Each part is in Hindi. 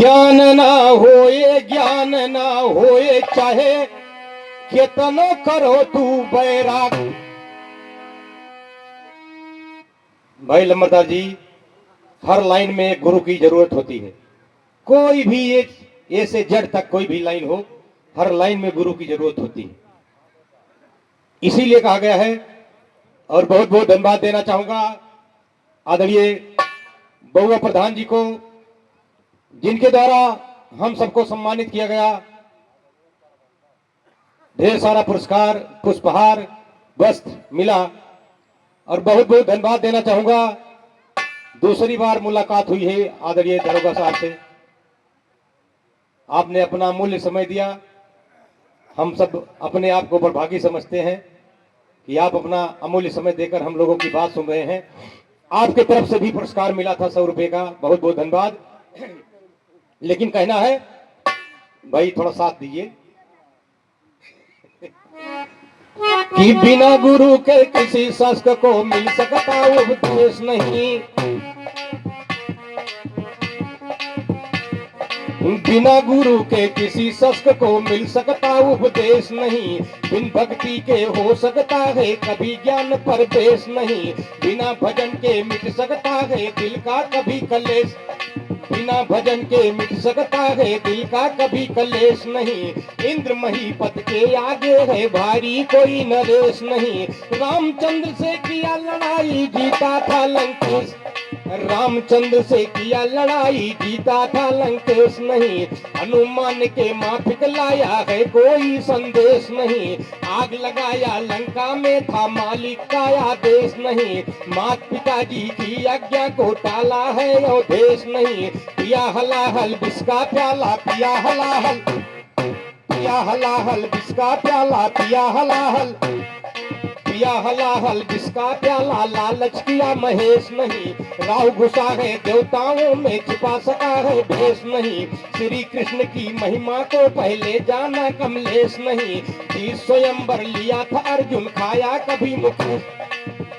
ज्ञान ना होए ज्ञान ना होए चाहे केतनो करो तू बैराग। भाई लंबरदार जी, हर लाइन में गुरु की जरूरत होती है। कोई भी एक ए से जेड तक कोई भी लाइन हो, हर लाइन में गुरु की जरूरत होती है। इसीलिए कहा गया है। और बहुत बहुत धन्यवाद देना चाहूंगा आदरणीय बहुआ प्रधान जी को, जिनके द्वारा हम सबको सम्मानित किया गया। ढेर सारा पुरस्कार, पुष्पहार, वस्त्र मिला। और बहुत बहुत धन्यवाद देना चाहूंगा, दूसरी बार मुलाकात हुई है आदरणीय दरोगा साहब से। आपने अपना अमूल्य समय दिया। हम सब अपने आप को बड़भागी समझते हैं कि आप अपना अमूल्य समय देकर हम लोगों की बात सुन रहे हैं। आपके तरफ से भी पुरस्कार मिला था 100 रुपए का, बहुत बहुत धन्यवाद। लेकिन कहना है भाई, थोड़ा साथ दीजिए कि बिना गुरु के किसी शास्त्र को मिल सकता उपदेश नहीं। बिना गुरु के किसी शास्त्र को मिल सकता उपदेश नहीं। बिन भक्ति के हो सकता है कभी ज्ञान परवेश नहीं। बिना भजन के मिट सकता है दिल का कभी कलेश। बिना भजन के मिट सकता है दिल का कभी कलेश नहीं। इंद्र महीपत के आगे है भारी कोई नरेश नहीं। रामचंद्र से किया लड़ाई जीता था लंकेश। रामचंद्र से किया लड़ाई जीता था लंकेश नहीं। हनुमान के माफिक लाया है कोई संदेश नहीं। आग लगाया लंका में था मालिक का आदेश नहीं। माता पिताजी की आज्ञा को टाला है वो देश नहीं। पिया हलाहल विष का प्याला पिया हलाहल, पिया हलाहल विष का प्याला पिया हलाहल, पिया हलाहल जिसका प्याला लालच किया महेश नहीं। राव घुसा है देवताओं में छिपा सका है भेष नहीं। श्री कृष्ण की महिमा को पहले जाना कमलेश नहीं। जीत स्वयंवर लिया था अर्जुन खाया कभी मुकेश।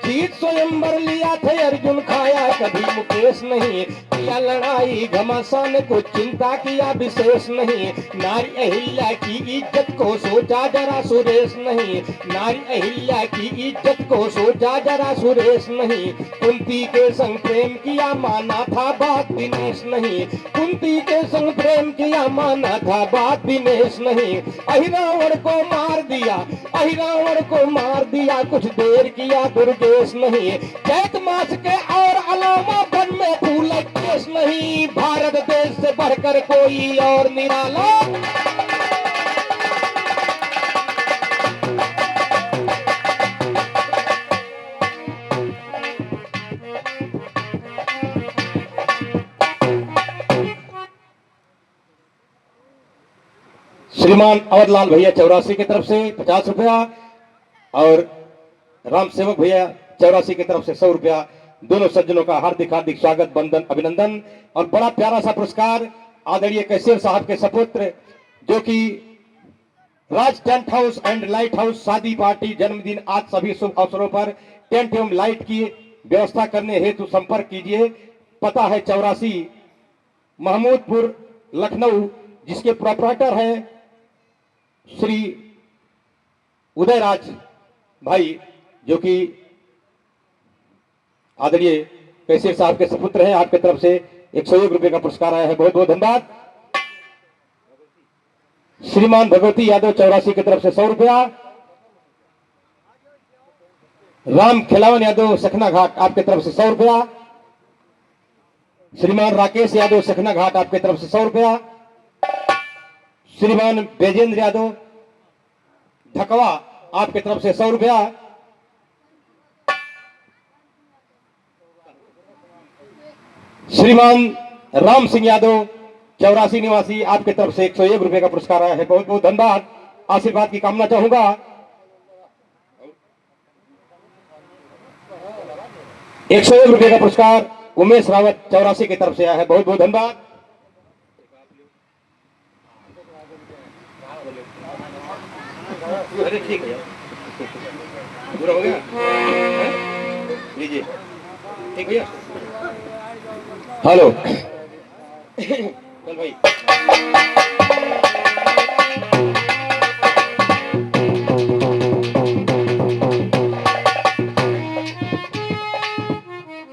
जीत स्वयंवर लिया था अर्जुन खाया कभी मुकेश नहीं। किया लड़ाई घमासान को चिंता किया विशेष नहीं। नारी अहिल्या की इज्जत को सोचा जरा सुरेश नहीं। नारी अहिल्या की इज्जत को सोचा जरा सुरेश नहीं। कुंती के संग प्रेम किया माना था बात दिनेश नहीं। कुंती के संग प्रेम किया माना था बात दिनेश नहीं। अहिरावण को मार दिया, अहिरावण को मार दिया कुछ देर किया दुर्गेश नहीं। चैत मास के और अलावा वन में फूल केश नहीं। भारत देश से बढ़कर कोई और निराला श्रीमान अवधलाल भैया चौरासी की तरफ से 50 रुपया और राम सेवक भैया चौरासी की तरफ से 100 रुपया। दोनों सज्जनों का हार्दिक हार्दिक स्वागत, बंदन, अभिनंदन। और बड़ा प्यारा सा पुरस्कार आदरणीय कैसियर साहब के सपुत्र, जो कि Raj tent house and light house शादी पार्टी जन्मदिन आज सभी शुभ अवसरों पर टेंट एवं लाइट की व्यवस्था करने हेतु संपर्क कीजिए। पता है 84 महमूदपुर लखनऊ, जिसके प्रोपराइटर हैं श्री उदयराज भाई, जो कि आदरणीय कैसियर साहब के सपुत्र हैं। आपके तरफ से 101 रुपए का पुरस्कार आया है, बहुत बहुत धन्यवाद। श्रीमान भगवती यादव चौरासी की तरफ से 100 रुपया। राम खिलावन यादव सखना घाट आपके तरफ से 100 रुपया। श्रीमान राकेश यादव सखना घाट आपके तरफ से 100 रुपया। श्रीमान बैजेंद्र यादव ढकवा आपके तरफ से 100 रुपया। श्रीमान राम सिंह यादव चौरासी निवासी आपके तरफ से 101 रुपए का पुरस्कार आया है, बहुत बहुत धन्यवाद। आशीर्वाद की कामना चाहूंगा। 101 रुपए का पुरस्कार उमेश रावत चौरासी की तरफ से आया है, बहुत बहुत धन्यवाद। अरे ठीक है, पूरा हो गया, लीजिए। ठीक भैया, हेलो। चल भाई।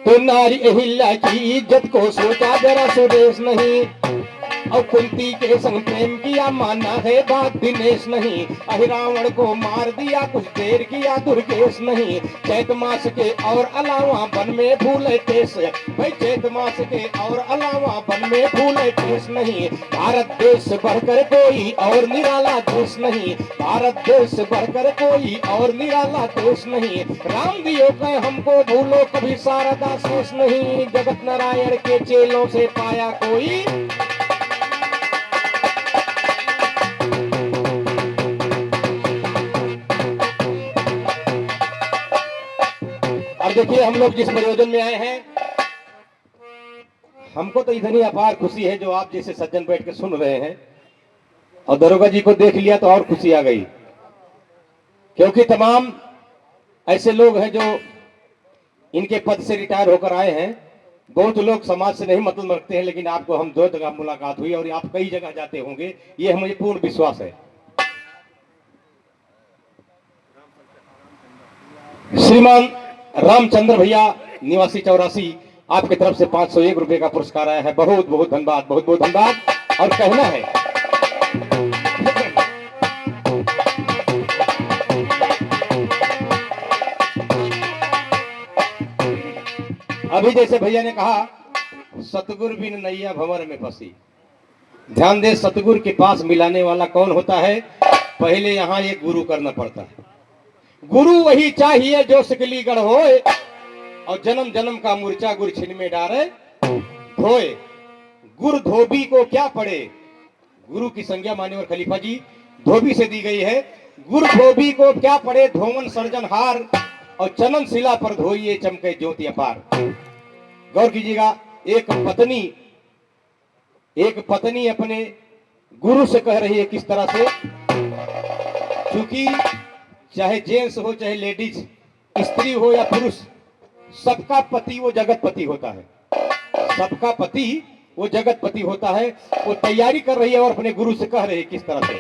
तो नारी अहिल्या की इज्जत को सोचा जरा सुरेश नहीं, और कुंती के संग प्रेम किया माना है बात दिनेश नहीं। अहिरावण को मार दिया कुछ देर किया दुर्गेश नहीं। चैत मास के और अलावा वन में फूले केस, भाई चैत मास के और अलावा वन में फूले केस नहीं। भारत देश बढ़कर कोई और निराला देश नहीं, भारत देश बढ़कर कोई और निराला देश नहीं। राम दियो कह हमको भूलो कभी शारदा शेष नहीं, जगत नारायण के चेलों से पाया कोई। अब देखिए हम लोग जिस प्रयोजन में आए हैं, हमको तो इतनी अपार खुशी है जो आप जैसे सज्जन बैठ के सुन रहे हैं, और दरोगा जी को देख लिया तो और खुशी आ गई, क्योंकि तमाम ऐसे लोग हैं जो इनके पद से रिटायर होकर आए हैं। बहुत लोग समाज से नहीं मतलब रखते हैं, लेकिन आपको हम 2 जगह मुलाकात हुई और आप कई जगह जाते होंगे, ये मुझे पूर्ण विश्वास है। श्रीमान रामचंद्र भैया निवासी 84, आपकी तरफ से 501 रुपए का पुरस्कार आया है। बहुत बहुत धन्यवाद, बहुत बहुत धन्यवाद। और कहना है अभी जैसे भैया ने कहा, सतगुरु बिन नैया भंवर में फंसी। ध्यान दे, सतगुरु के पास मिलाने वाला कौन होता है? पहले यहाँ एक गुरु करना पड़ता है। गुरु वही चाहिए जो सिकली गढ़ होए, और जन्म जन्म का मूर्छा गुर छिन में डारे धोए। गुरु धोबी को क्या पड़े? गुरु की संज्ञा मान्यवर खलीफा जी धोबी से दी गई है। गुरु धोबी को क्या पड़े? धोवन सर्जनहार, और चनन शिला पर धोइए चमके ज्योति अपार। गौर कीजिएगा, एक पत्नी अपने गुरु से कह रही है किस तरह से, क्योंकि चाहे जेंट्स हो चाहे लेडीज, स्त्री हो या पुरुष, सबका पति वो जगतपति होता है। सबका पति वो जगतपति होता है। वो तैयारी कर रही है और अपने गुरु से कह रही है किस तरह से।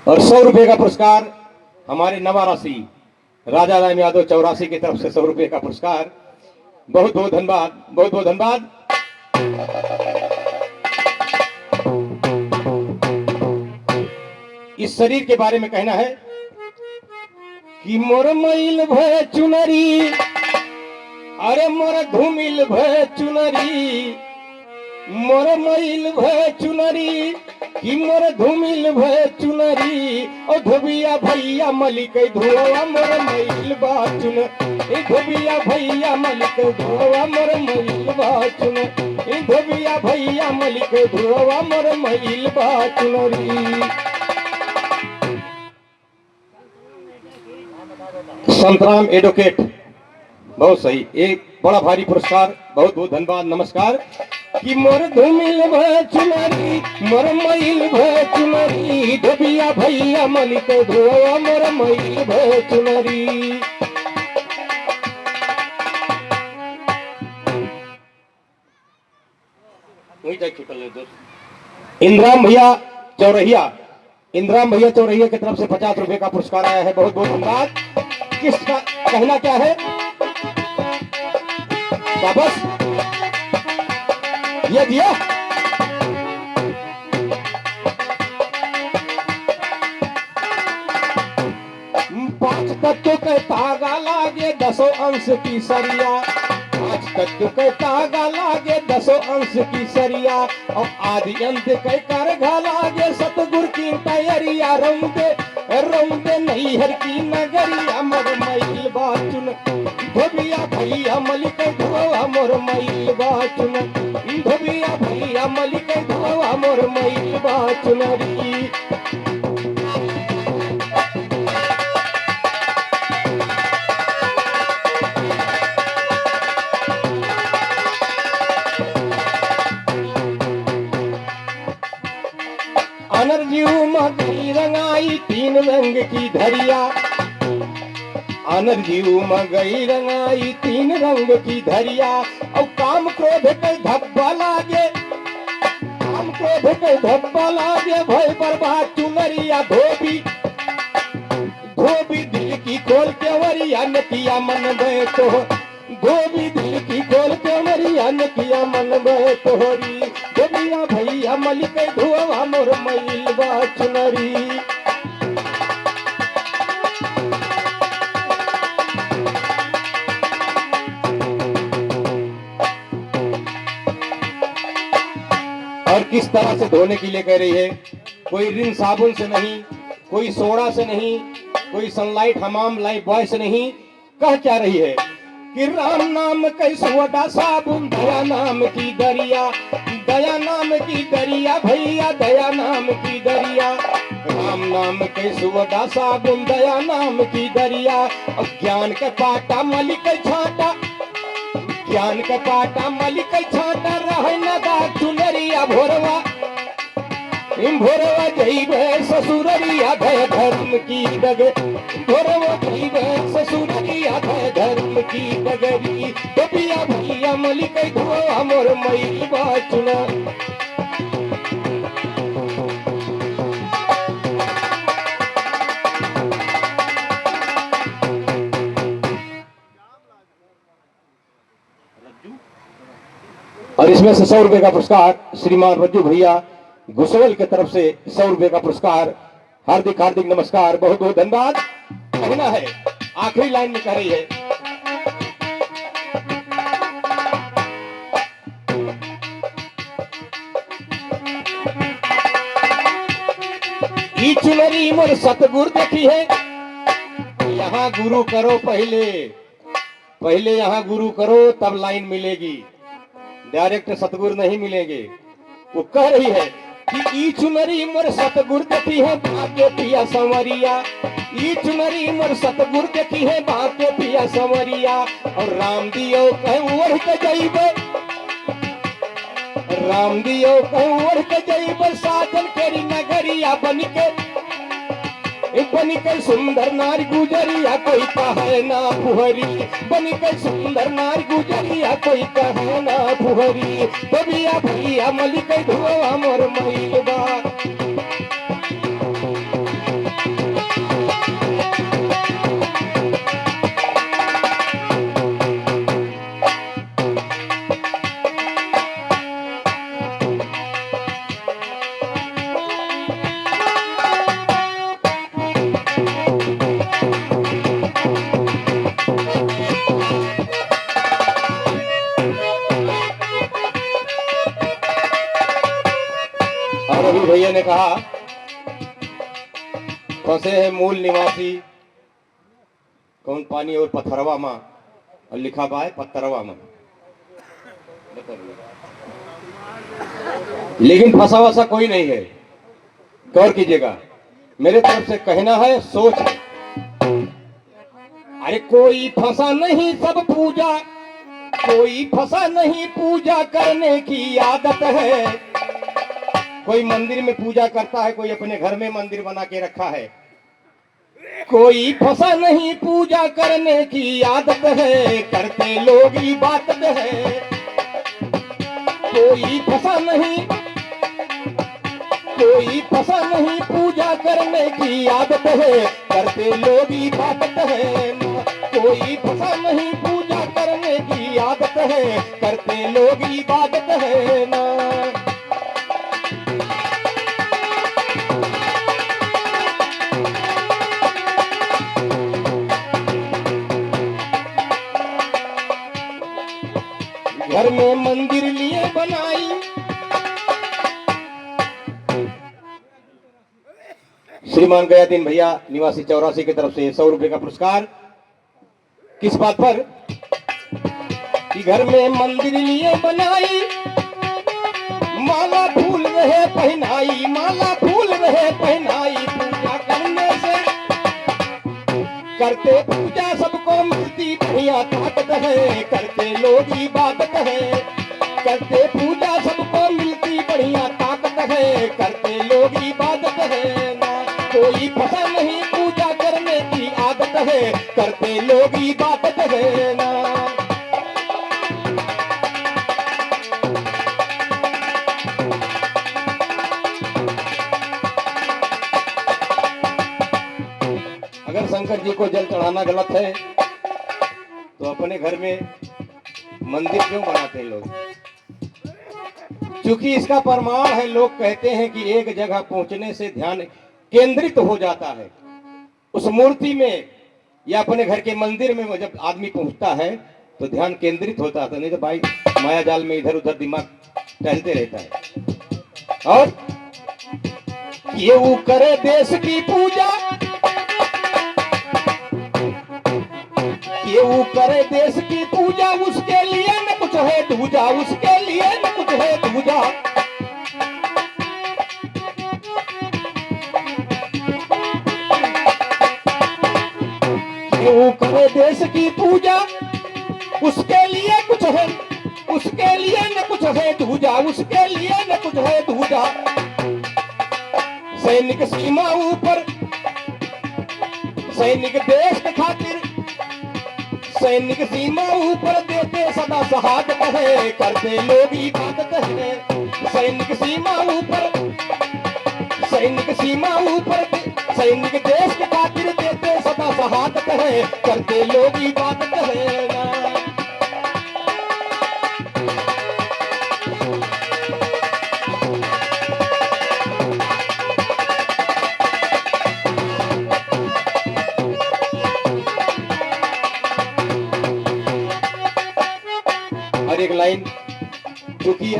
और 100 रुपए का पुरस्कार हमारे नवारासी राजा राम यादव 84 की तरफ से 100 रुपए का पुरस्कार। बहुत बहुत धन्यवाद, बहुत बहुत धन्यवाद। इस शरीर के बारे में कहना है कि मोर मैल भय चुनरी, अरे मोर धूमिल भय चुनरी, मोर मैल भय चुनरी, कि मोर धूमिल भय चुनरी। ओ धोबिया भैया मलिक धोवा मोर मैल बा चुन, ए धोबिया भैया मलिक धोवा मोर मैल बा चुन, ए धोबिया भैया मलिक धोवा मोर मैल बा चुनरी। संतराम एडवोकेट, बहुत सही, एक बड़ा भारी पुरस्कार। बहुत बहुत धन्यवाद, नमस्कार। कि मोर धूमिल भय चुनरी, मोर मैल भय चुनरी, धोबिया भैया मलिक धोवा मोर मैल भय चुनरी। इंद्राम भैया चौरहिया, इंद्राम भैया चौरहिया की तरफ से 50 रुपए का पुरस्कार आया है। बहुत बहुत धन्यवाद। किसका कहना क्या है? वापस ये दिया। पांच तत्व के तागा लागे 10 अंश की सरिया, 5 तत्व के तागा लागे 10 अंश की सरिया, और आदि अंत के कर लागे सतगुर की तैयारिया। रौंदे नहीं हर की नगरिया, मोर मैल बाचुन, धोबिया भैया मलिक धोवा मोर मैल बाचुन, धोबिया भैया मलिक धोवा मोर मैल बाचुनरी। अनरजीव मगरी रंगाई 3 रंग की धरिया, आनर जीव में गई रंगाई तीन रंग की धरिया, और काम क्रोध के धब्बा लागे, काम क्रोध के धब्बा लागे, भय बर्बाद चुनरिया धोबी, धोबी दिल की खोल के वरिया ने किया मन में तो, धोबी दिल की खोल के वरिया ने किया मन में तोहरी, धोबिया भैया मलिक धुआ मोर मैल बा चुनरी। और किस तरह से धोने के लिए कह रही है, कोई रिन साबुन से नहीं, कोई सोडा से नहीं, कोई सनलाइट हमाम लाइफ बॉय से नहीं, कह क्या रही है कि राम नाम के सोडा साबुन, दया नाम की दरिया, दया नाम की दरिया भैया, दया नाम की दरिया, राम नाम के सोडा साबुन, दया नाम की दरिया, और ज्ञान के पाटा मलिक छाटा, ज्ञान का पाटा मलिक छाटा, रहे न दाग चुनरिया भोरवा, भोरवा जइबे ससुररिया भय धर्म की डगे, भोरवा जइबे ससुररिया भय धर्म की डगरी, धोबिया भैया मलिक धुआ मोर मैल बा चुनरी। और इसमें से 100 रुपए का पुरस्कार श्रीमान रज्जू भैया घुसवल की तरफ से 100 रुपए का पुरस्कार। हार्दिक हार्दिक नमस्कार, बहुत बहुत धन्यवाद। कहना है आखिरी लाइन में कह रही है, ई चुनरी मोर सतगुरु देखी है, यहाँ गुरु करो पहले, पहले यहाँ गुरु करो तब लाइन मिलेगी, डायरेक्ट सतगुरु नहीं मिलेंगे। वो कह रही है कि ई चुनरी मोर सतगुरु देखी है बाके पिया संवरिया, ई चुनरी मोर सतगुरु देखी है बाके पिया संवरिया, और राम दियो कहीं ओढ़ के जइबे, राम दियो कहीं ओढ़ के जइबे, साजन केरी नगरिया बनिके सुंदर नारी गुजरिया, कोई कहे ना फुहरी, बनिके सुंदर नारी गुजरिया, कोई कहे ना फुहरी, धोबिया भैया मलिक धुआ मोर मैल बा। और अभी भैया ने कहा फंसे है मूल निवासी कौन पानी और पत्थरवा माँ, और लिखा बा है पत्थरवा माँ, लेकिन फंसा वसा कोई नहीं है। गौर कीजिएगा, मेरे तरफ से कहना है, सोच है। अरे कोई फंसा नहीं सब पूजा, कोई फंसा नहीं पूजा करने की आदत है, कोई मंदिर में पूजा करता है, कोई अपने घर में मंदिर बना के रखा है, कोई फंसा नहीं पूजा करने की आदत है, करते लोग इबादत है, कोई फंसा नहीं, कोई फंसा नहीं पूजा करने की आदत है, करते लोग इबादत है, कोई फंसा नहीं पूजा करने की आदत है, करते लोग इबादत है ना। घर में मंदिर लिए बनाई, श्रीमान गयादीन भैया निवासी 84 की तरफ से 100 रुपए का पुरस्कार। किस बात पर कि घर में मंदिर लिए बनाई, माला फूल रहे पहनाई, माला फूल रहे पहनाई, पूजा करने से करते पूजा सबको मिलती बढ़िया ताकत है, करते लोग इबादत है, करते पूजा सबको मिलती बढ़िया ताकत है, करते लोग इबादत है ना। कोई फंसा नहीं पूजा करने की आदत है, करते लोग इबादत है ना। अगर शंकर जी को जल चढ़ाना गलत है तो अपने घर में मंदिर क्यों बनाते हैं लोग? क्योंकि इसका प्रमाण है, लोग कहते हैं कि एक जगह पहुंचने से ध्यान केंद्रित हो जाता है उस मूर्ति में या अपने घर के मंदिर में। जब आदमी पहुंचता है तो ध्यान केंद्रित होता था, नहीं तो भाई माया जाल में इधर उधर दिमाग टहलते रहता है। और ये वो करे देश की पूजा, ये वो करे देश की पूजा, उसके लिए न कुछ है दूजा, उसके लिए न कुछ है दूजा। ये वो करे देश की पूजा, उसके लिए कुछ है, उसके लिए न कुछ है दूजा, उसके लिए न कुछ है दूजा। सैनिक सीमा ऊपर, सैनिक देश के खातिर, सैनिक सीमा ऊपर देते सदा शहादत है, करते लोग इबादत है। सैनिक सीमा ऊपर, सैनिक सीमा ऊपर, सैनिक देश के खातिर देते सदा शहादत है, करते लोग इबादत है ना। और एक लाइन, क्योंकि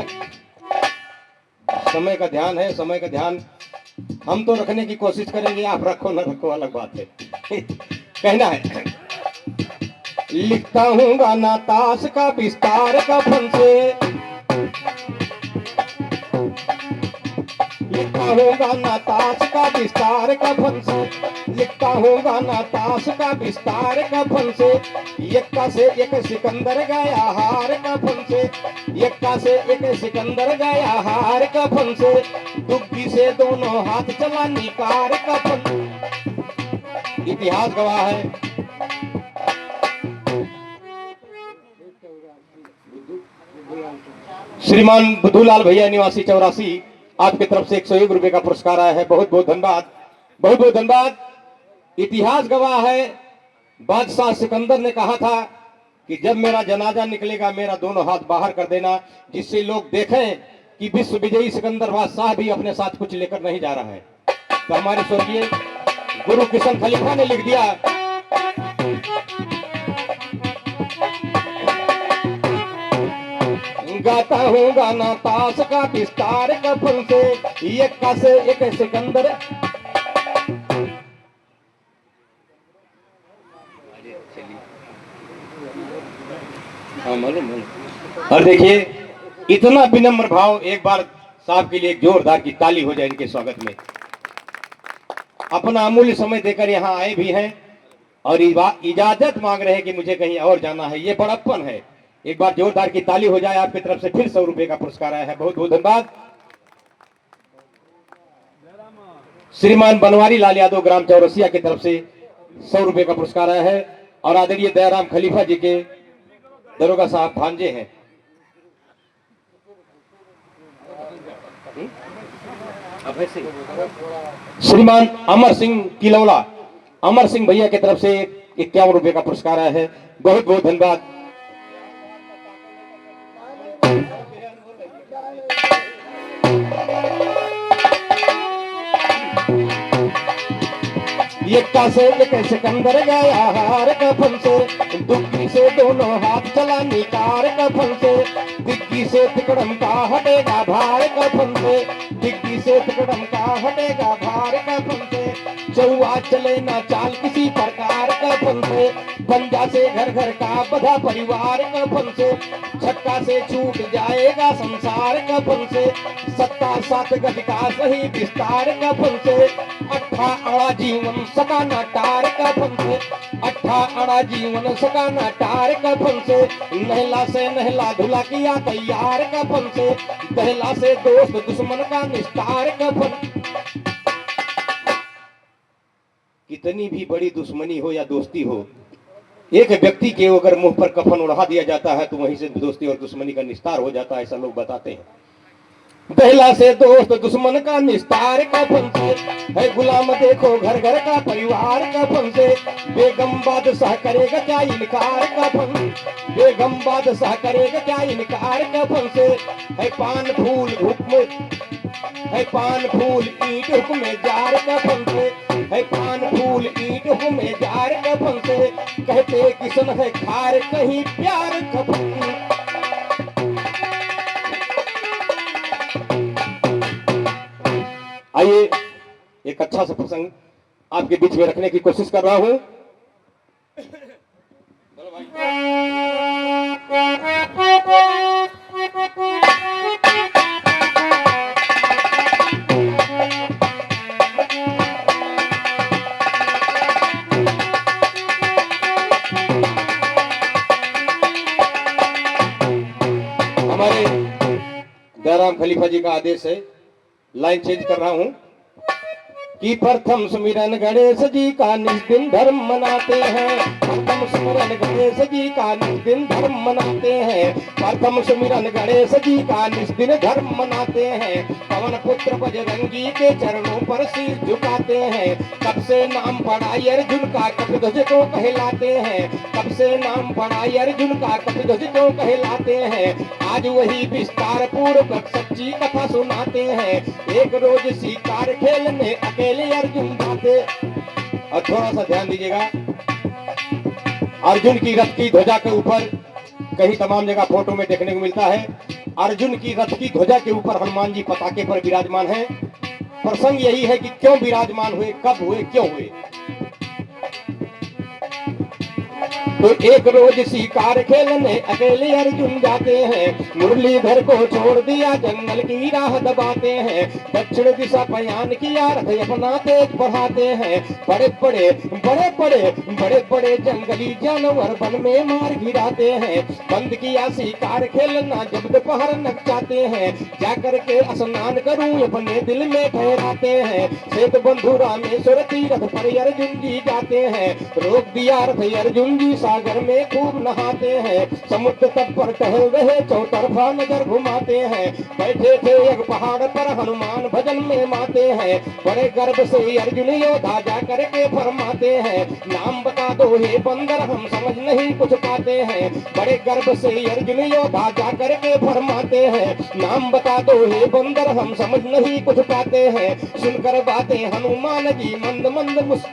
समय का ध्यान है, समय का ध्यान हम तो रखने की कोशिश करेंगे, आप रखो ना रखो अलग बात है। कहना है, लिखता हूँ गाना ताश का विस्तार का फन से, लिखता हूँ गाना ताश का विस्तार का फन से, लिखता हूँ गाना ताश का विस्तार का फन से। यक्का से एक सिकंदर गया हार का फन से, यक्का से एक सिकंदर गया हार का फन से। दुग्गी से दोनों हाथ चला निकार का फन। इतिहास गवाह है, श्रीमान बुद्धूलाल भैया निवासी 84, आपकी तरफ से 101 रुपए का पुरस्कार आया है। बहुत बहुत धन्यवाद, बहुत बहुत धन्यवाद। इतिहास गवाह है, बादशाह सिकंदर ने कहा था कि जब मेरा जनाजा निकलेगा मेरा दोनों हाथ बाहर कर देना, जिससे लोग देखें कि विश्व विजयी सिकंदर बादशाह भी अपने साथ कुछ लेकर नहीं जा रहा है। तो हमारे स्वर्गीय गुरु किशन खलीफा ने लिख दिया, गाता हूँ गाना ताश का विस्तार का फन से, यक्का से एक सिकंदर। और देखिए इतना विनम्र भाव, एक बार साहब के लिए एक जोरदार की ताली हो जाए इनके स्वागत में। अपना अमूल्य समय देकर यहाँ आए भी हैं और इजाजत मांग रहे हैं कि मुझे कहीं और जाना है, ये बड़प्पन है। एक बार जोरदार की ताली हो जाए। आपकी तरफ से फिर 100 रुपए का पुरस्कार आया है, बहुत बहुत धन्यवाद। श्रीमान बनवारी लाल यादव ग्राम चौरसिया की तरफ से 100 रुपए का पुरस्कार आया है और आदरणीय दयाराम खलीफा जी के दरोगा साहब भांजे हैं। श्रीमान अमर सिंह किलौला, अमर सिंह भैया की तरफ से 51 रुपए का पुरस्कार आया है, बहुत बहुत धन्यवाद। यक्का से एक सिकंदर गया हार का फन से, दुग्गी से दोनों हाथ चला निकार का फन से। दिग्गी से तिकड़म का हटेगा भार का फन से, दिग्गी से तिकड़म का हटेगा भार का फन से। चौवा चले ना चाल किसी प्रकार का फन से, पंजा से घर घर का बधा परिवार का फन से। छक्का से छूट जाएगा संसार का फन से, सत्ता सात गज का सही विस्तार का फन से। अट्ठा अड़ा जीवन सकाना टार का फन से, अट्ठा अड़ा जीवन सकाना टार का फन से। नहला से नहला धुला किया तैयार का फन से, दहला से दोस्त दुश्मन का निस्तार का फन। कितनी भी बड़ी दुश्मनी हो या दोस्ती हो, एक व्यक्ति के अगर मुंह पर कफन उड़ा दिया जाता है तो वहीं से दोस्ती और दुश्मनी का निस्तार हो जाता है, ऐसा लोग बताते हैं। पहला से दोस्त दुश्मन का निस्तार कफन से है, गुलाम देखो घर घर का परिवार कफन से। बेगम बादशाह करेगा क्या इनकार कफन, बेगम बादशाह करेगा क्या इनकार कफन से। है पान फूल हुक्म, है पान फूल ईंट हुक्म जार कफन से, है पान फूल ईंट हुक्म जार कफन से। कहते किसन है खार कहीं प्यार कफन। आइए एक अच्छा सा प्रसंग आपके बीच में रखने की कोशिश कर रहा हूं। हमारे दयाराम खलीफा जी का आदेश है, लाइन चेंज कर रहा हूं कि प्रथम सुमिरन गणेश जी का निज दिन धर्म मनाते हैं, प्रथम सुमिरन गणेश जी का निज दिन धर्म मनाते हैं, प्रथम सुमिरन गणेश जी का निज दिन धर्म मनाते हैं। पवन पुत्र बजरंगी के चरणों पर शीश झुकाते हैं, कब से नाम पड़ा अर्जुन का कपिध्वज को कहलाते हैं, कब से नाम पड़ा अर्जुन का कपिध्वज को कहलाते हैं। आज वही विस्तार पूर्वक सच्ची कथा सुनाते हैं, एक रोज शिकार खेलने अकेले अर्जुन जाते। और थोड़ा सा ध्यान दीजिएगा, अर्जुन की रथ की ध्वजा के ऊपर कहीं तमाम जगह फोटो में देखने को मिलता है, अर्जुन की रथ की ध्वजा के ऊपर हनुमान जी पताके पर विराजमान है। प्रसंग यही है कि क्यों विराजमान हुए, कब हुए, क्यों हुए। तो एक रोज शिकार खेलने अकेले अर्जुन जाते हैं, मुरलीधर को छोड़ दिया जंगल की राह दबाते हैं, दक्षिण दिशा पयान किया रथ अपना तेज बढ़ाते हैं। बड़े बड़े बड़े बड़े बड़े बड़े जंगली जानवर वन में मार गिराते हैं, बंद किया शिकार खेलना जब दोपहर नचाते हैं। जाकर के स्नान करूं अपने दिल में ठहराते हैं, श्वेत बंधु रामेश्वर तीरथ पर अर्जुन जी जाते हैं। रोक दिया रथ अर्जुन जी सागर में खूब नहाते हैं, समुद्र तट पर टहल रहे चौतरफा नजर घुमाते हैं। बैठे थे एक पहाड़ पर हनुमान भजन में माते हैं, बड़े गर्व से अर्जुन योद्धा जा करके फरमाते हैं। नाम बता दो हे बंदर हम समझ नहीं कुछ पाते हैं, बड़े गर्व से अर्जुन योद्धा जा करके फरमाते हैं। नाम बता दो हे बंदर हम समझ नहीं कुछ पाते हैं। सुनकर बातें हनुमान जी मंद मंद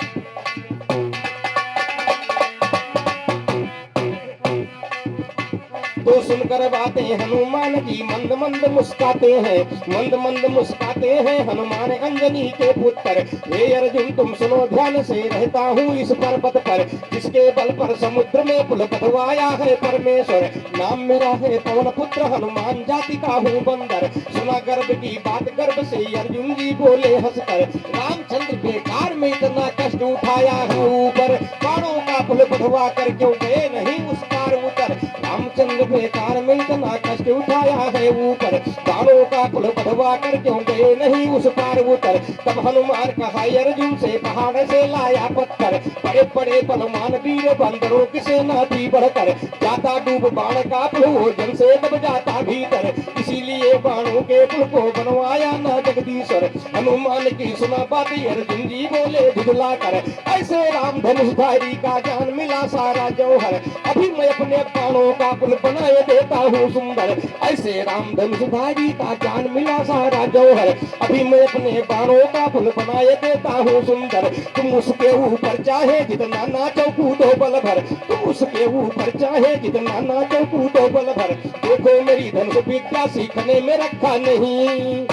तो सुनकर बातें हनुमान जी मंद मंद मुस्काते हैं, मंद मंद मुस्काते हैं हनुमान अंजनी के पुत्र। हे अर्जुन तुम सुनो ध्यान से, रहता हूँ इस पर्वत पर, जिसके बल पर समुद्र में पुल बंधवाया है परमेश्वर। नाम मेरा है पवन पुत्र हनुमान, जाति का हूँ बंदर। सुना गर्भ की बात गर्भ से अर्जुन जी बोले हंसकर, रामचंद्र बेकार में इतना कष्ट उठाया है ऊपर, बाणों का पुल बंधवा कर क्यों गए नहीं उस पार उतर। रामचंद्र बेकार में इतना कष्ट उठाया है ऊपर, बाणों का पुल बढ़वा कर क्यों गए नहीं उस पार उतर। तब हनुमान कहा अर्जुन से, पहाड़ से लाया पत्थर, बड़े बड़े बलवान वीर बंदरों की सेना थी बढ़कर, जाता डूब बाण का पुल जल से दब जाता भीतर, इसीलिए बाणों के पुल को बनवाया ना जगदीश्वर। हनुमान की सुना बात अर्जुन जी बोले झुझला कर, ऐसे राम धनुषधारी का जान मिला सारा जौहर, अभी मैं अपने बाणों का पुल बनाए देता हूँ सुंदर। ऐसे राम धनुषधारी का जान मिला सारा जौहर, अभी मैं अपने बाणों का पुल बनाए देता हूँ सुंदर। तुम उसके ऊपर चाहे जितना नाचो कूदो बल भर, तुम उसके ऊपर चाहे जितना नाचो कूदो बल भर, देखो मेरी धनुष विद्या सीखने में रखा नहीं।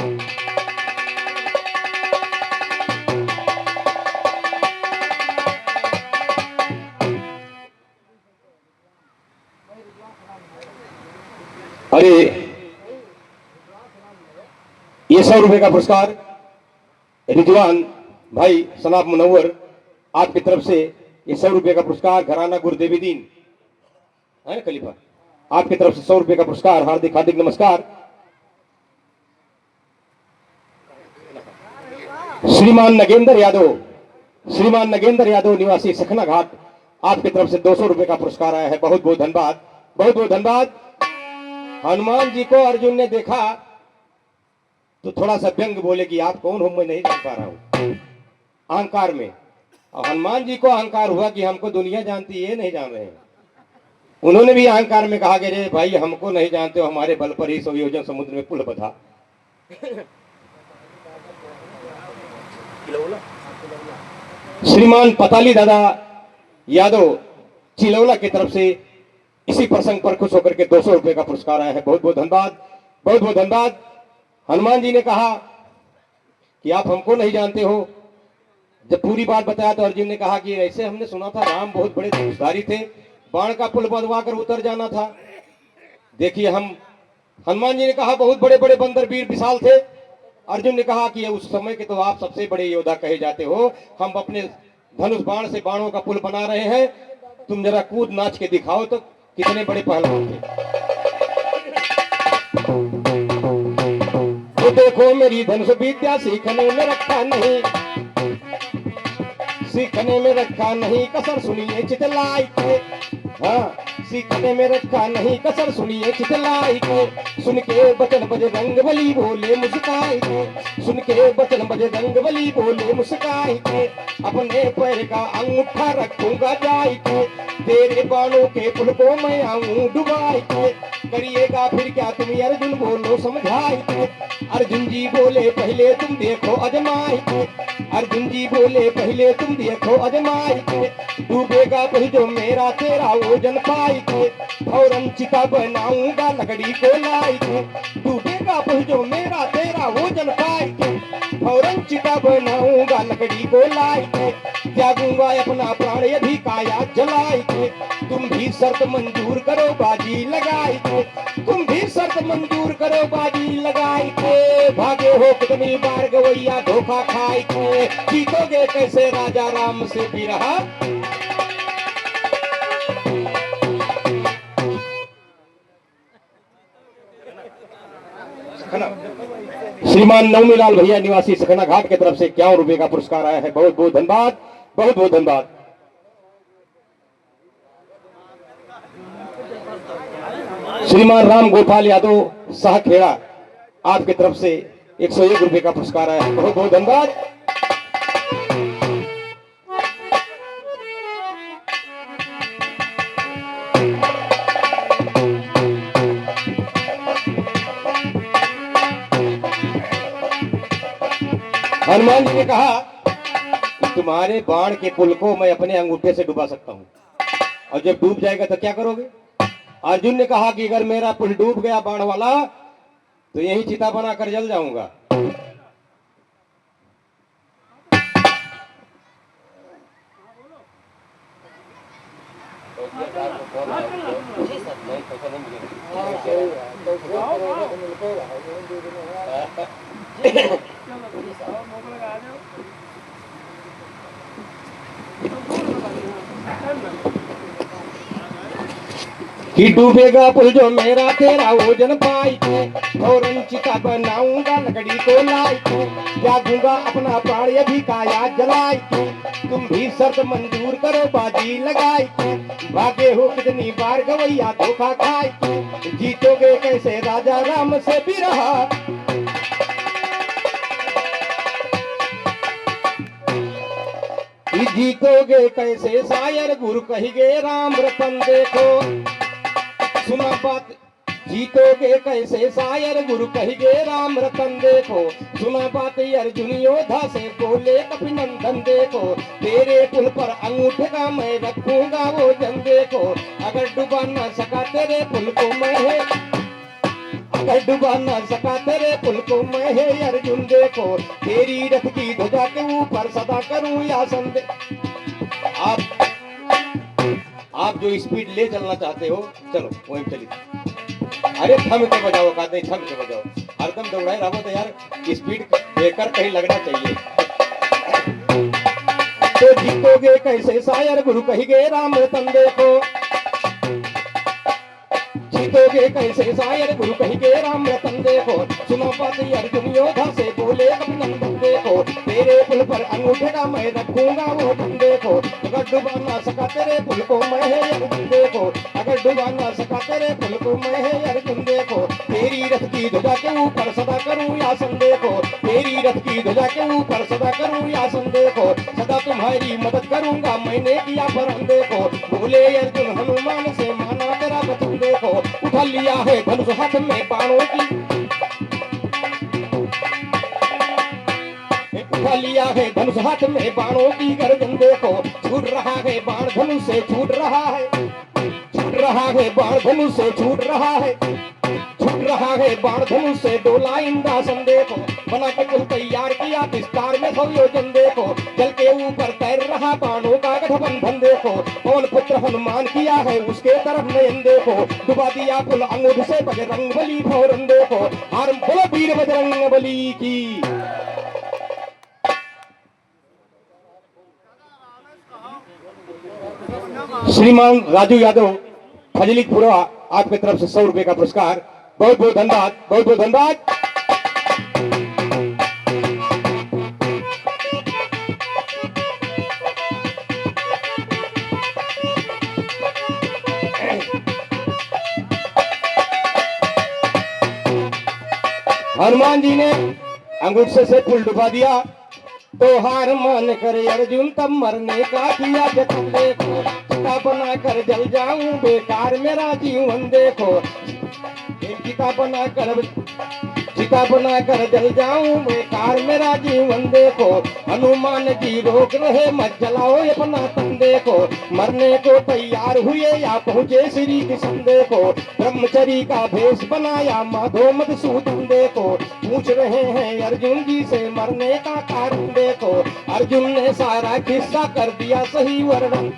अरे ये 100 रुपए का पुरस्कार रिजवान भाई सनाब मुनव्वर आपकी तरफ से, ये 100 रुपए का पुरस्कार घराना गुरुदेवी दीन है ना खलीफा, आपकी तरफ से 100 रुपए का पुरस्कार, हार्दिक हार्दिक नमस्कार। श्रीमान नगेंद्र यादव श्रीमान नगेंद्र यादव निवासी सखना घाट, आपकी तरफ से 200 रुपए का पुरस्कार आया है। बहुत बहुत धन्यवाद, बहुत बहुत धन्यवाद। हनुमान जी को अर्जुन ने देखा तो थोड़ा सा व्यंग बोले कि आप कौन हो, मैं नहीं जान पा रहा हूं, अहंकार में। और हनुमान जी को अहंकार हुआ कि हमको दुनिया जानती है, नहीं जान रहे हैं। उन्होंने भी अहंकार में कहा कि रे भाई, हमको नहीं जानते हो, हमारे बल पर ही 100 योजन समुद्र में पुल बधा। श्रीमान पताली दादा यादव चिलौला की तरफ से इसी प्रसंग पर खुश होकर के 200 रुपए का पुरस्कार आया है। बहुत बहुत धन्यवाद, बहुत बहुत धन्यवाद। हनुमान जी ने कहा कि आप हमको नहीं जानते हो। जब पूरी बात बताया तो अर्जुन ने कहा कि ऐसे हमने सुना था राम बहुत बड़े धनुषधारी थे, बाण का पुल बंधवा कर उतर जाना था। देखिए हम, हनुमान जी ने कहा बहुत बड़े बड़े बंदर वीर विशाल थे। अर्जुन ने कहा कि उस समय के तो आप सबसे बड़े योद्धा कहे जाते हो, हम अपने धनुष बाण से बाणों का पुल बना रहे हैं, तुम जरा कूद नाच के दिखाओ तो कितने बड़े पहलवान थे। तो देखो मेरी धनुष विद्या सीखने में रखा नहीं, सीखने में रखा नहीं कसर, सुनिए चितलाई के। हाँ, सीखने में रखा नहीं कसर, सुनिए चितलाई के। सुन के बचन बजरंग बली बोले मुस्काई के, सुन के बचन बजरंग बली बोले मुस्काई के। अपने पैर का अंगूठा रखूंगा जाई के, तेरे बालों के पुल को मैं आऊं डुबाई के। करिएगा फिर क्या तुम अर्जुन, बोलो समझाई के। अर्जुन जी बोले पहले तुम देखो अजमाई के, अर्जुन जी बोले पहले तुम देखो अजमाई के। डूबेगा फिर जो मेरा तेरा वजन पाई के, फौरन चिता बनाऊंगा लकड़ी को लाई के। डूबेगा फिर जो मेरा तेरा वजन पाई के, फौरन चिता बनाऊंगा लकड़ी को लाई के। त्यागूंगा अपना प्राण यदि काया जलाई के, तुम भी शर्त मंजूर करो बाजी लगाई के, तुम भी शर्त मंजूर करो बाजी लगाई के। भागे हो कितनी बार गवैया धोखा खाई के, जीतोगे कैसे राजा राम से बिरहा। श्रीमान नवमीलाल भैया निवासी सखना घाट की तरफ से 51 रुपए का पुरस्कार आया है। बहुत बहुत धन्यवाद, बहुत बहुत धन्यवाद। श्रीमान राम गोपाल यादव साहखेड़ा, आपकी तरफ से 101 रुपए का पुरस्कार आया है। बहुत बहुत धन्यवाद। हनुमान जी ने कहा कि तुम्हारे बाण के पुल को मैं अपने अंगूठे से डुबा सकता हूं, और जब डूब जाएगा तो क्या करोगे। अर्जुन ने कहा कि अगर मेरा पुल डूब गया बाण वाला तो यही चिता बनाकर जल जाऊंगा। कि डूबेगा पुल जो मेरा तेरा वजन पाई के, फौरन चिता बनाऊंगा लकड़ी को लाई के। त्यागूंगा अपना प्राण यदि काया जलाई के, तुम भी शर्त मंजूर करो बाजी लगाई के। भागे हो कितनी बार गवैया धोखा खाई के, जीतोगे कैसे राजा राम से बिरहा। जीतोगे कैसे शायर गुरु कहिगे राम रतन देखो, सुना बात। जीतोगे कैसे शायर गुरु कहिगे राम रतन देखो, सुना बात अर्जुन योद्धा से बोले अभिनंदन देखो। तेरे पुल पर अंगूठे का मैं रखूंगा वो जन देखो, अगर डुबा न सका तेरे पुल को मैं है, अगर डुबा न सका तेरे पुल को मैं है अर्जुन देखो। तेरी रथ की ध्वजा के ऊपर सदा करूं या संदे। आप जो स्पीड ले चलना चाहते हो चलो वहीं चलिए। अरे थम के बजाओ, का नहीं थम के बजाओ, हरदम दौड़ाए रहो तो यार स्पीड ब्रेकर कहीं लगना चाहिए। तो जीतोगे कैसे शायर गुरु कहिगे राम रतन देखो, जीतोगे कैसे शायर गुरु कही के राम रतन देखो, सुनो बात अर्जुन योद्धा से बोले अभिनंदन देखो, तेरे पुल पर अंगूठे का मैं रखूंगा वो धन देखो, अगर डुबा ना सका तेरे पुल को मैं है अर्जुन देखो, अगर डुबा ना सका तेरे पुल को मैं है अर्जुन देखो, तेरी रथ की ध्वजा के ऊपर सदा करूं यासन देखो, तेरी रथ की ध्वजा के ऊपर सदा करूं यासन देखो, सदा तुम्हारी मदद करूंगा मैंने किया वरन देखो, बोले अर्जुन हनुमान से माना तेरा वचन देखो, उठा लिया है धनुष हाथ में बाणों की, उठा लिया है धनुष हाथ में बाणों की गर्जन देखो, छूट रहा है बाण धनुष से छूट रहा है, छूट रहा है बाण धनुष से छूट रहा है, छूट रहा है बाण धनुष से डोला इंद्रासन देखो, बना के कुल तैयार किया विस्तार में संयोजन देखो, जल के ऊपर तैर रहा बाणों का गठबंधन देखो, पवन पुत्र हनुमान किया है उसके तरफ नयन देखो, डुबा दिया पुल अंगूठ से बजरंग बली फौरन देखो, हार बोलो वीर बजरंग बली की। श्रीमान राजू यादव फजलीपुरा आपकी तरफ से 100 रुपए का पुरस्कार, बहुत बहुत धन्यवाद, बहुत बहुत धन्यवाद। हनुमान जी ने अंगूठे से फूल डुबा दिया तो हार मान कर अर्जुन तब मरने का किया जतन देखो, चिता बना कर जल जाऊं बेकार मेरा जीवन देखो, चिता बना कर जल जाऊं बेकार मेरा जीवन देखो, हनुमान जी रोक रहे मत जलाओ अपना तन देखो, मरने को तैयार हुए या पहुंचे श्री कृष्ण देखो, ब्रह्मचरी का भेष बनाया माधो मधुसूदन देखो, पूछ रहे हैं अर्जुन जी से मरने का कारण देखो, अर्जुन ने सारा किस्सा कर दिया सही वर्णन,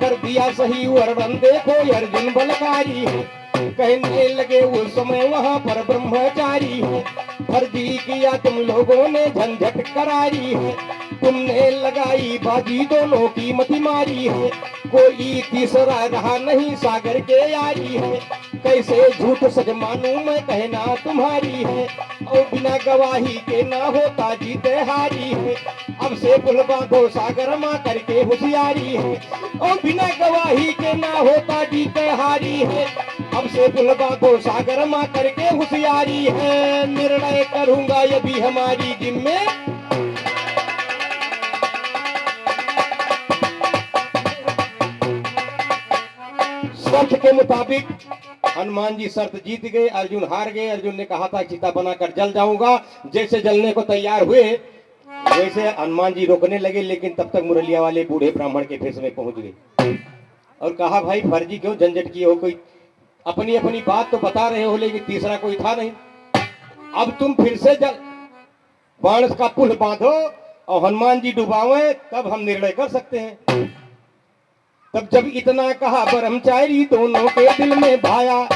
कर दिया सही वर्णन देखो, अर्जुन बलकारी है, कहने लगे उस समय वहां पर ब्रह्मचारी है, फर्जी किया तुम लोगों ने झंझट करारी है, तुमने लगाई बाजी दोनों की मति मारी है, कोई तीसरा रहा नहीं सागर के यारी है, कैसे झूठ सच मानूं मैं कहना तुम्हारी है, और बिना गवाही के ना होता जीते हारी है, अब से पुल बांधो सागर माँ करके होशियारी है, और बिना गवाही के ना होता जीते हारी है, अब से पुल बांधो सागर माँ करके होशियारी है, निर्णय करूंगा ये भी हमारी जिम्मे, शर्त के मुताबिक हनुमान जी शर्त जीत गए, अर्जुन हार गए, अर्जुन ने कहा था चिता बनाकर जल जाऊंगा, जैसे जलने को तैयार हुए वैसे हनुमान जी रोकने लगे, लेकिन तब तक मुरलिया वाले बूढ़े ब्राह्मण के फेस में पहुंच गए और कहा भाई फर्जी क्यों झंझट किए हो, कोई अपनी अपनी बात तो बता रहे हो लेकिन तीसरा कोई था नहीं, अब तुम फिर से जल बाण का पुल बांधो और हनुमान जी डुबावे तब हम निर्णय कर सकते हैं। तब जब इतना कहा ब्रह्मचारी दोनों के दिल में भाया,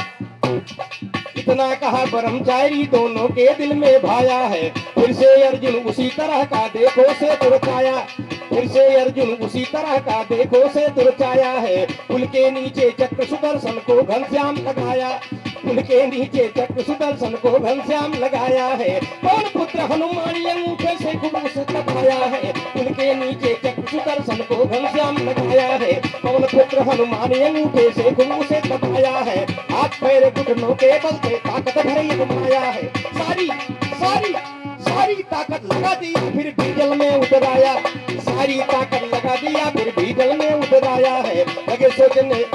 इतना कहा ब्रह्मचारी दोनों के दिल में भाया है, फिर से अर्जुन उसी तरह का देखो से तुरचाया, फिर से अर्जुन उसी तरह का देखो से तुरचाया है, पुल के नीचे चक्र सुदर्शन को घनश्याम लगाया, पुल के नीचे चक्र सुदर्शन को घनश्याम लगाया है, कौन पुत्र हनुमान अंगूठे से खुलूस दबाया है, पुल के नीचे चक्र सुदर्शन को घनश्याम लगाया है, कौन पुत्र हनुमान अंगूठे से खुलूस दबाया है, हाथ पैर घुटनों के बल से ताकत भरी माया है, सारी सारी सारी ताकत लगा दी फिर भी जल में उतराया, सारी ताकत लगा दिया फिर भी जल में उतराया है, लगे सोचने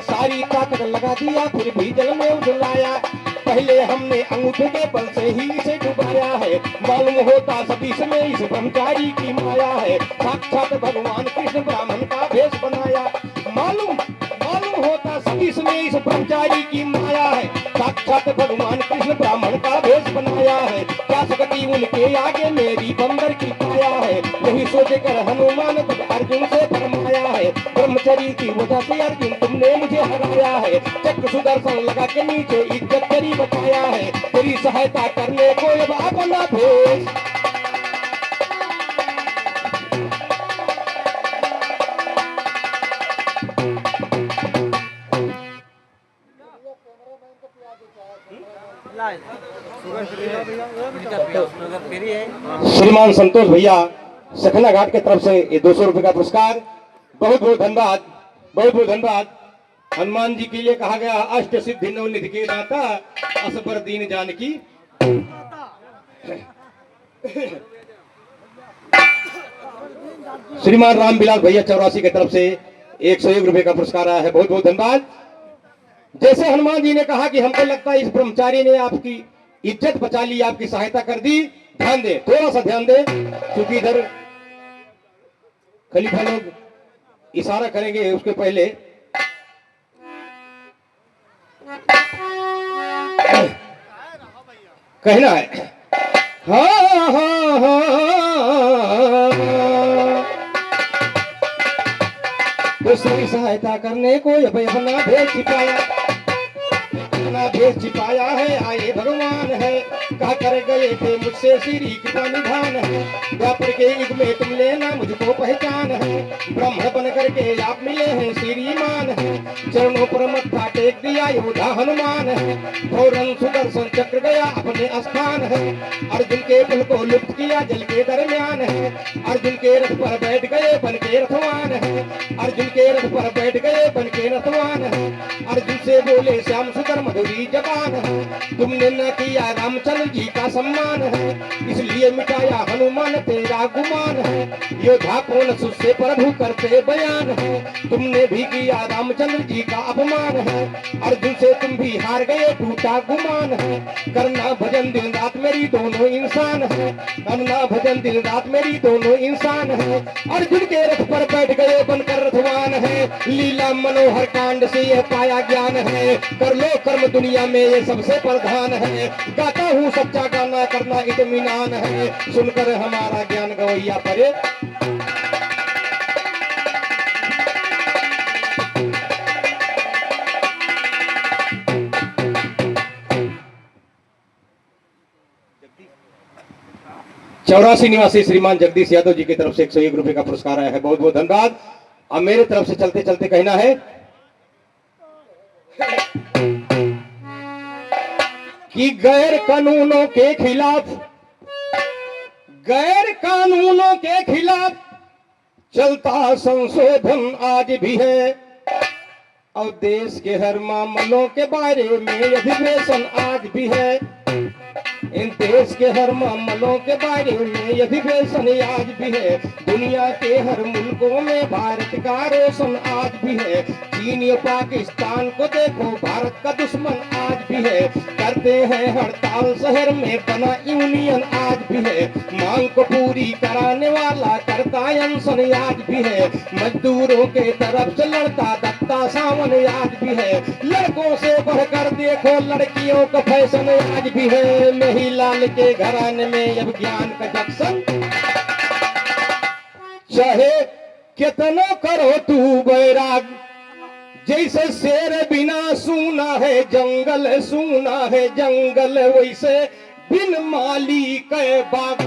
सारी ताकत लगा दिया फिर भी जल में उतराया, पहले हमने अंगूठे के बल से ही इसे डुबाया है, मालूम होता सभी समय इस ब्रह्मचारी की माया है, साक्षात भगवान कृष्ण ब्राह्मण का भेष बनाया, मालूम मालूम होता सभी समय इस ब्रह्मचारी की माया है, साक्षात भगवान कृष्ण ब्राह्मण का भेष बनाया है, क्या सकती उनके आगे मेरी बंदर की काया है, यही सोच कर हनुमान तब अर्जुन से फरमाया है, ब्रह्मचरी की वजह से अर्जुन तुमने मुझे हराया है, चक्र सुदर्शन लगा के नीचे इज्जत तेरी बचाया है, तेरी सहायता करने को अब अपना भेष, श्रीमान संतोष भैया सखना घाट की तरफ से ये 200 रुपए का पुरस्कार। बहुत बहुत धन्यवाद, बहुत बहुत धन्यवाद। हनुमान जी के लिए कहा गया अष्ट सिद्धि नवनिधि के दाता असबर दीन जानकी। श्रीमान रामविलास भैया 84 की तरफ से 101 रुपए का पुरस्कार आया है, बहुत बहुत धन्यवाद। जैसे हनुमान जी ने कहा कि हमको लगता है इस ब्रह्मचारी ने आपकी इज्जत बचा ली, आपकी सहायता कर दी, ध्यान दे, थोड़ा सा ध्यान दे, क्योंकि इधर खलीफा लोग इशारा करेंगे उसके पहले कहना है हाँ हाँ हाँ। दूसरी सहायता करने को अपना भेद छिपाया, अपना भेद छिपाया है, आए भगवान है, कहा कर गए थे मुझसे श्री कृपा निधान है, द्वापर के युग में तुम लेना मुझको पहचान है, ब्रह्म बन करके आप मिले हैं श्रीमान है, चरणों पर मत्था टेक दिया योधा हनुमान है, फौरन सुदर्शन चक्र गया अपने स्थान है, अर्जुन के पुल को लुप्त किया जल के दरमियान है, अर्जुन के रथ पर बैठ गए बन के रथवान है, अर्जुन के रथ पर बैठ गए बन के रथवान है, अर्जुन से बोले श्याम सुंदर मधुरी जबान है, तुमने न किया रामचंद्र जी का सम्मान है, इसलिए मिटाया हनुमान तेरा गुमान है, योद्धा कौन सुससे प्रभु करते बयान है, तुमने भी किया रामचंद्र जी का अपमान है, अर्जुन से तुम भी हार गए टूटा गुमान है, करना भजन दिन रात मेरी दोनों इंसान है, करना भजन दिन रात मेरी दोनों इंसान है, अर्जुन के रथ पर बैठ गए बनकर रथवान है, लीला मनोहर कांड से यह पाया ज्ञान है, कर लो कर्म दुनिया में ये सबसे प्रधान है, गाता हूँ सच्चा गाना करना इत्मीनान है, सुनकर हमारा ज्ञान गवैया परे। चौरासी निवासी श्रीमान जगदीश यादव जी की तरफ से 101 रुपए का पुरस्कार आया है, बहुत बहुत धन्यवाद। अब मेरे तरफ से चलते चलते कहना है कि गैर कानूनों के खिलाफ, गैर कानूनों के खिलाफ चलता संशोधन आज भी है, और देश के हर मामलों के बारे में अधिवेशन आज भी है, इन देश के हर मामलों के बारे में अधिवेशन आज भी है, दुनिया के हर मुल्कों में भारत का रोशन आज भी है, चीन या पाकिस्तान को देखो भारत का दुश्मन आज भी है, करते हैं हड़ताल शहर में बना यूनियन आज भी है, मांग को पूरी कराने वाला करता अनशन आज भी है, मजदूरों के तरफ से लड़ता दत्ता सावन आज भी है, लड़कों से बढ़कर देखो लड़कियों का फैशन आज भी है, नहीं लाल के घराने में अब ज्ञान का जक्सन, चाहे कितना करो तू बैराग, जैसे शेर बिना सूना है जंगल, सूना है जंगल, वैसे बिन माली के बाग।